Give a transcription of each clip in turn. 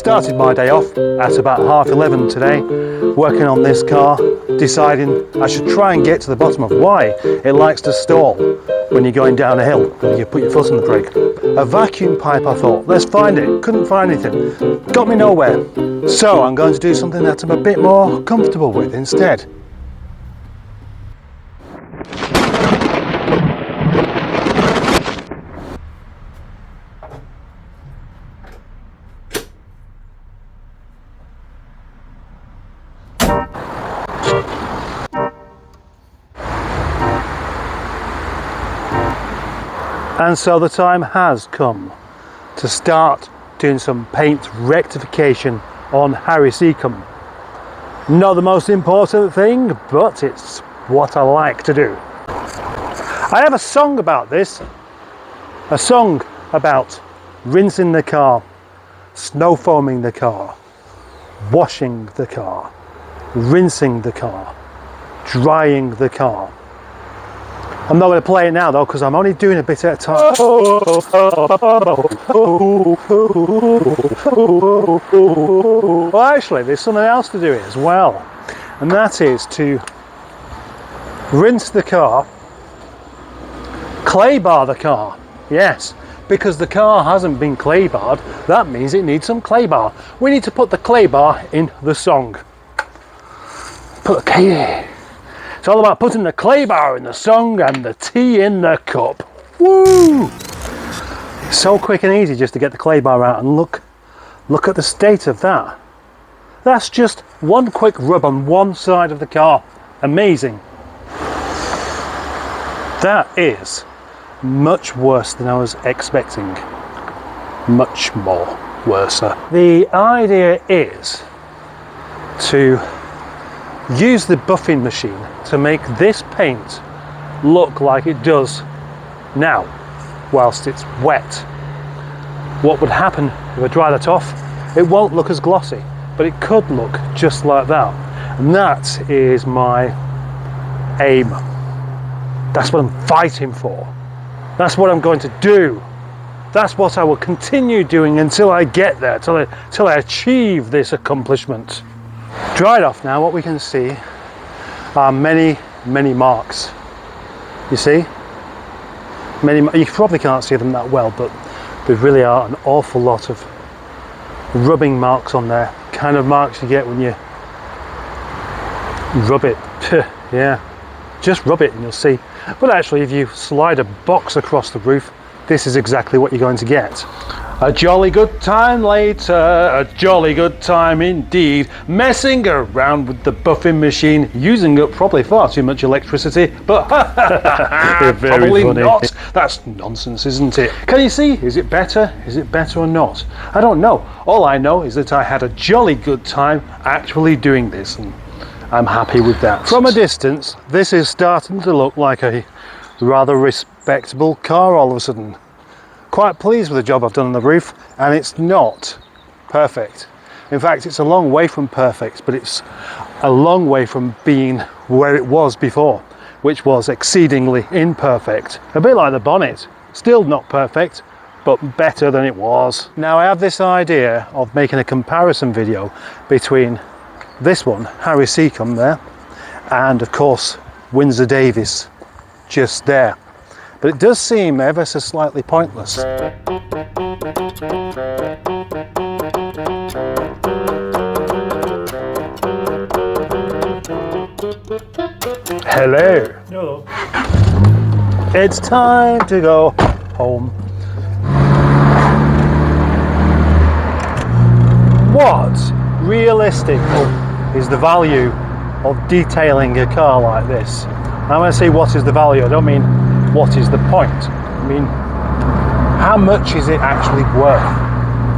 Started my day off at about 11:30 today, working on this car, deciding I should try and get to the bottom of why it likes to stall when you're going down a hill and you put your foot on the brake. A vacuum pipe, I thought, let's find it. Couldn't find anything. Got me nowhere. So I'm going to do something that I'm a bit more comfortable with instead. And so the time has come to start doing some paint rectification on Harry Seacombe. Not the most important thing, but it's what I like to do. I have a song about this, a song about rinsing the car, snow foaming the car, washing the car, rinsing the car, drying the car. I'm not going to play it now though, because I'm only doing a bit at a time. Well, actually, there's something else to do it as well, and that is to rinse the car, clay bar the car. Yes, because the car hasn't been clay barred, that means it needs some clay bar. We need to put the clay bar in the song. Put the clay. It's all about putting the clay bar in the song and the tea in the cup. Woo! It's so quick and easy just to get the clay bar out, and look at the state of that. That's just one quick rub on one side of the car. Amazing. That is much worse than I was expecting. Much more worse. The idea is to use the buffing machine to make this paint look like it does now whilst it's wet. What would happen if I dry that off? It won't look as glossy, but it could look just like that. And that is my aim. That's what I'm fighting for. That's what I'm going to do. That's what I will continue doing until I get there, till I achieve this accomplishment. Dried off now, what we can see are many marks. You see? You probably can't see them that well, but there really are an awful lot of rubbing marks on there. Kind of marks you get when you rub it. Yeah, just rub it and you'll see. But actually, if you slide a box across the roof, this is exactly what you're going to get. A jolly good time later, a jolly good time indeed, messing around with the buffing machine, using up probably far too much electricity, but probably funny. Not. That's nonsense, isn't it? Can you see? Is it better? Is it better or not? I don't know. All I know is that I had a jolly good time actually doing this, and I'm happy with that. From a distance, this is starting to look like a rather respectable car all of a sudden. Quite pleased with the job I've done on the roof, and it's not perfect. In fact, it's a long way from perfect, but it's a long way from being where it was before, which was exceedingly imperfect. A bit like the bonnet, still not perfect, but better than it was. Now I have this idea of making a comparison video between this one, Harry Seacombe there, and of course Windsor Davies just there. But it does seem ever so slightly pointless. Hello. Hello. It's time to go home. What realistic is the value of detailing a car like this? And when I say what is the value, I don't mean what is the point. I mean, how much is it actually worth?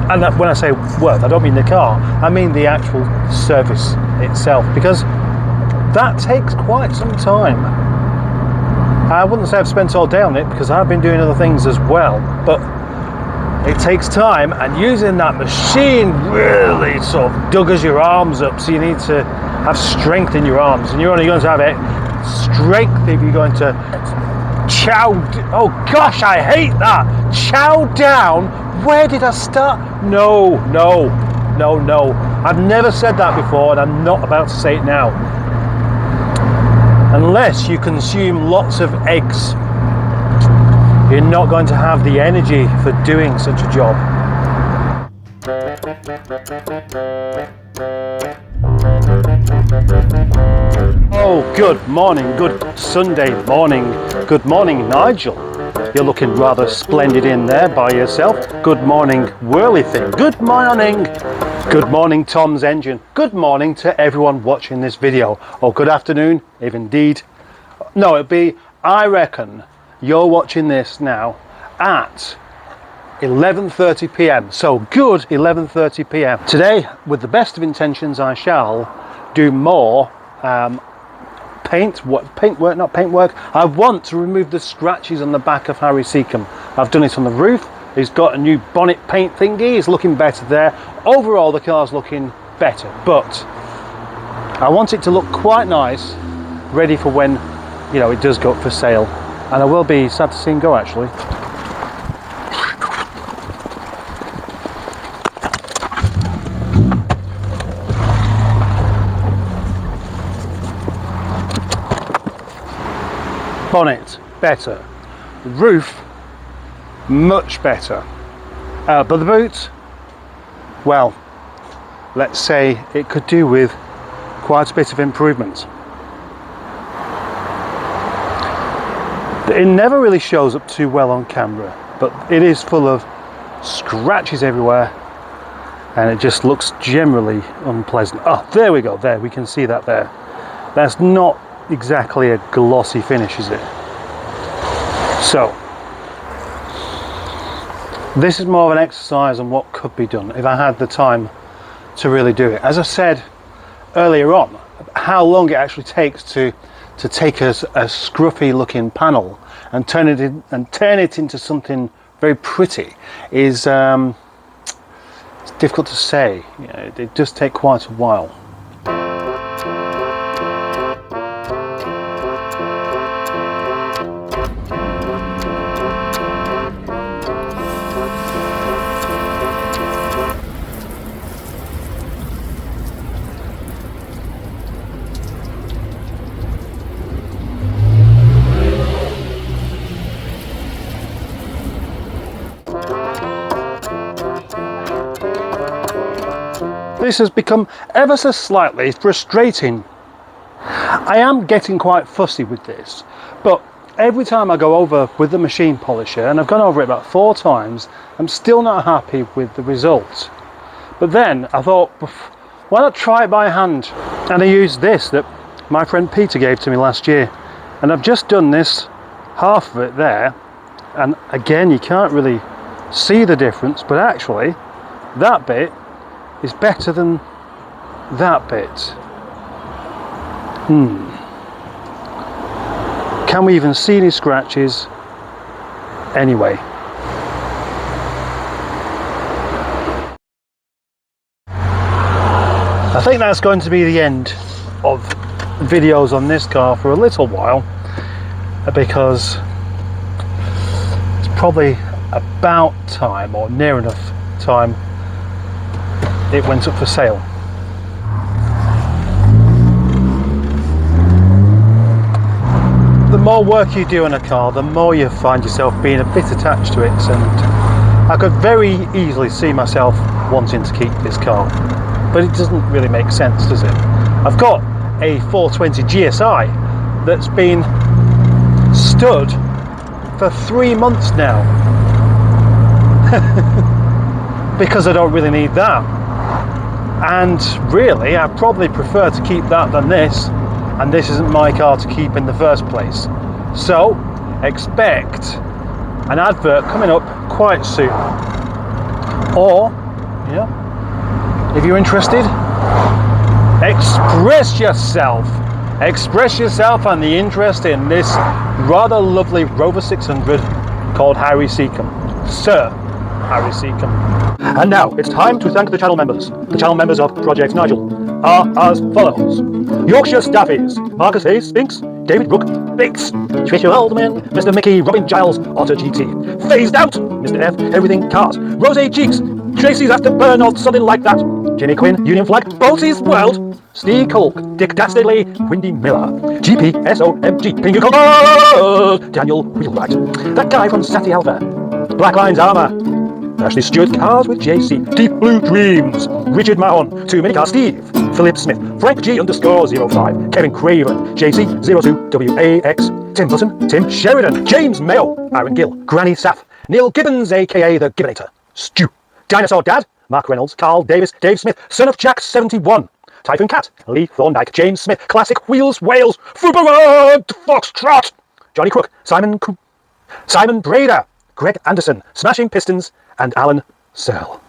And that, when I say worth, I don't mean the car, I mean the actual service itself, because that takes quite some time. I wouldn't say I've spent all day on it, because I've been doing other things as well, but it takes time, and using that machine really sort of diggers your arms up, so you need to have strength in your arms, and you're only going to have it strength if you're going to oh gosh, I hate that. Chow down. Where did I start? No, no, no. I've never said that before, and I'm not about to say it now. Unless you consume lots of eggs, you're not going to have the energy for doing such a job. Oh, good morning, good Sunday morning. Good morning, Nigel. You're looking rather splendid in there by yourself. Good morning, whirly thing. Good morning. Good morning, Tom's engine. Good morning to everyone watching this video. Or good afternoon, if indeed. No, it'd be, I reckon, you're watching this now at 11:30 p.m. So good 11:30 p.m. Today, with the best of intentions, I shall do more paint work. I want to remove the scratches on the back of Harry Seacombe. I've done it on the roof. He's got a new bonnet paint thingy. It's looking better there. Overall, the car's looking better, but I want it to look quite nice, ready for when, you know, it does go up for sale. And I will be sad to see him go, actually. Bonnet, better. Roof, much better. But the boot, well, let's say it could do with quite a bit of improvement. It never really shows up too well on camera, but it is full of scratches everywhere, and it just looks generally unpleasant. Oh, there we go, there, we can see that there. That's not exactly a glossy finish, is it? So this is more of an exercise on what could be done if I had the time to really do it. As I said earlier on, how long it actually takes to take a scruffy looking panel and turn it into something very pretty is it's difficult to say. You know, it does take quite a while. This has become ever so slightly frustrating. I am getting quite fussy with this, but every time I go over with the machine polisher, and I've gone over it about 4 times, I'm still not happy with the result. But then I thought, why not try it by hand? And I used this that my friend Peter gave to me last year, and I've just done this, half of it there, and again you can't really see the difference, but actually that bit is better than that bit. Can we even see any scratches? Anyway. I think that's going to be the end of videos on this car for a little while, because it's probably about time, or near enough time, it went up for sale. The more work you do on a car, the more you find yourself being a bit attached to it, and I could very easily see myself wanting to keep this car, but it doesn't really make sense, does it? I've got a 420 GSI that's been stood for 3 months now because I don't really need that. And really, I probably prefer to keep that than this, and this isn't my car to keep in the first place. So expect an advert coming up quite soon. Or, yeah, if you're interested, express yourself and the interest in this rather lovely Rover 600 called Harry Seacombe. Sir Harry Seacombe. And now it's time to thank the channel members. The channel members of Project Nigel are as follows: Yorkshire Staffies, Marcus Hayes Spinks, David Brooke Bates, Tricia Alderman, Mr. Mickey Robin Giles Otter GT, Phased Out, Mr. F Everything Cars, Rose Cheeks, Tracy's Afterburn or something like that, Ginny Quinn, Union Flag, Boltsy's World, Steve Culk, Dick Dastardly, Windy Miller, GPSOMG, Pingu Culk, Daniel Wheelwright, that guy from Sassy Alpha, Black Lines Armour, Ashley Stewart, Cars with JC, Deep Blue Dreams, Richard Mahon, 2 Minicar Steve, Philip Smith, Frank G_05, Kevin Craven, JC02WAX, Tim Button, Tim Sheridan, James Mayo, Aaron Gill, Granny Saff, Neil Gibbons aka the Gibbinator, Stu, Dinosaur Dad, Mark Reynolds, Carl Davis, Dave Smith, Son of Jack 71, Typhoon Cat, Lee Thorndike, James Smith, Classic Wheels Wales, Fubarant Foxtrot, Johnny Crook, Simon Brader, Greg Anderson, Smashing Pistons, and Alan Searle.